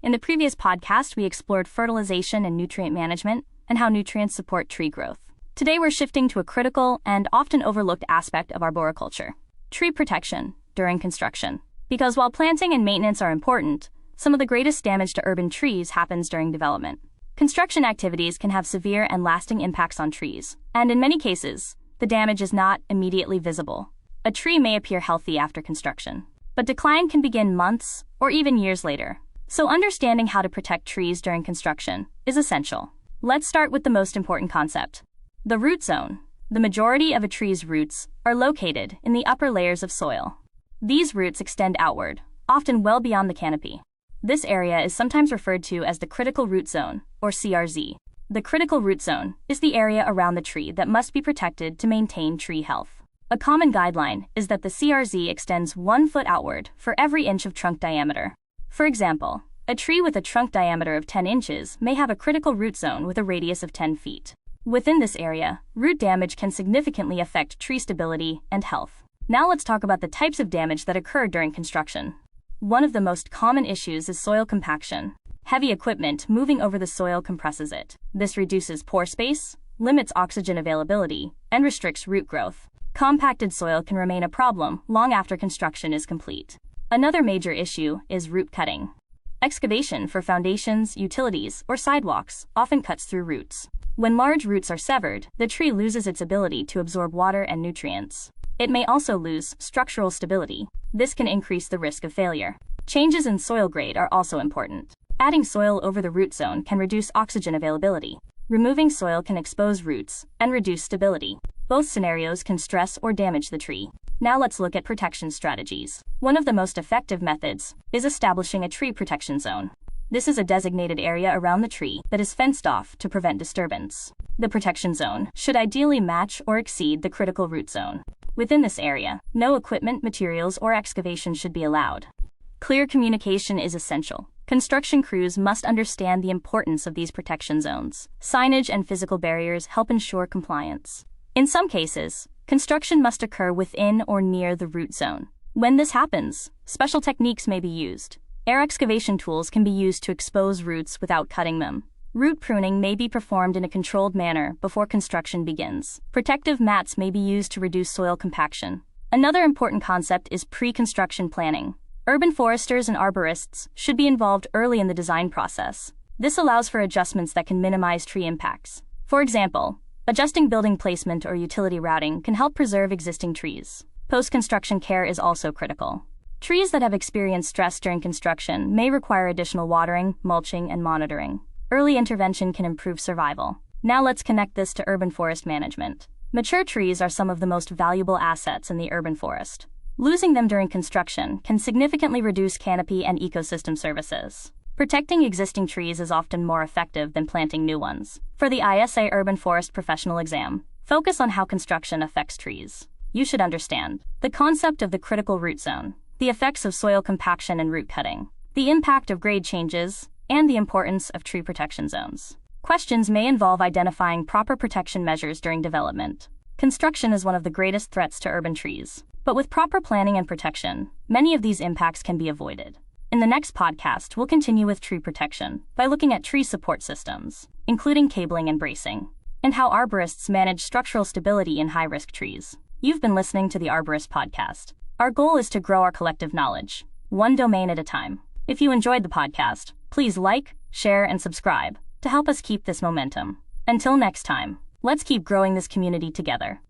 In the previous podcast, we explored fertilization and nutrient management and how nutrients support tree growth. Today, we're shifting to a critical and often overlooked aspect of arboriculture: tree protection during construction. Because while planting and maintenance are important, some of the greatest damage to urban trees happens during development. Construction activities can have severe and lasting impacts on trees, and in many cases, the damage is not immediately visible. A tree may appear healthy after construction, but decline can begin months or even years later. So understanding how to protect trees during construction is essential. Let's start with the most important concept: the root zone. The majority of a tree's roots are located in the upper layers of soil. These roots extend outward, often well beyond the canopy. This area is sometimes referred to as the critical root zone, or CRZ. The critical root zone is the area around the tree that must be protected to maintain tree health. A common guideline is that the CRZ extends 1 foot outward for every inch of trunk diameter. For example, a tree with a trunk diameter of 10 inches may have a critical root zone with a radius of 10 feet. Within this area, root damage can significantly affect tree stability and health. Now let's talk about the types of damage that occur during construction. One of the most common issues is soil compaction. Heavy equipment moving over the soil compresses it. This reduces pore space, limits oxygen availability, and restricts root growth. Compacted soil can remain a problem long after construction is complete. Another major issue is root cutting. Excavation for foundations, utilities, or sidewalks often cuts through roots. When large roots are severed, the tree loses its ability to absorb water and nutrients. It may also lose structural stability. This can increase the risk of failure. Changes in soil grade are also important. Adding soil over the root zone can reduce oxygen availability. Removing soil can expose roots and reduce stability. Both scenarios can stress or damage the tree. Now let's look at protection strategies. One of the most effective methods is establishing a tree protection zone. This is a designated area around the tree that is fenced off to prevent disturbance. The protection zone should ideally match or exceed the critical root zone. Within this area, no equipment, materials, or excavation should be allowed. Clear communication is essential. Construction crews must understand the importance of these protection zones. Signage and physical barriers help ensure compliance. In some cases, construction must occur within or near the root zone. When this happens, special techniques may be used. Air excavation tools can be used to expose roots without cutting them. Root pruning may be performed in a controlled manner before construction begins. Protective mats may be used to reduce soil compaction. Another important concept is pre-construction planning. Urban foresters and arborists should be involved early in the design process. This allows for adjustments that can minimize tree impacts. For example, adjusting building placement or utility routing can help preserve existing trees. Post-construction care is also critical. Trees that have experienced stress during construction may require additional watering, mulching, and monitoring. Early intervention can improve survival. Now let's connect this to urban forest management. Mature trees are some of the most valuable assets in the urban forest. Losing them during construction can significantly reduce canopy and ecosystem services. Protecting existing trees is often more effective than planting new ones. For the ISA Urban Forest Professional Exam, focus on how construction affects trees. You should understand the concept of the critical root zone, the effects of soil compaction and root cutting, the impact of grade changes, and the importance of tree protection zones. Questions may involve identifying proper protection measures during development. Construction is one of the greatest threats to urban trees, but with proper planning and protection, many of these impacts can be avoided. In the next podcast, we'll continue with tree protection by looking at tree support systems, including cabling and bracing, and how arborists manage structural stability in high-risk trees. You've been listening to the Arborist-podcast. Our goal is to grow our collective knowledge, one domain at a time. If you enjoyed the podcast, please like, share, and subscribe to help us keep this momentum. Until next time, let's keep growing this community together.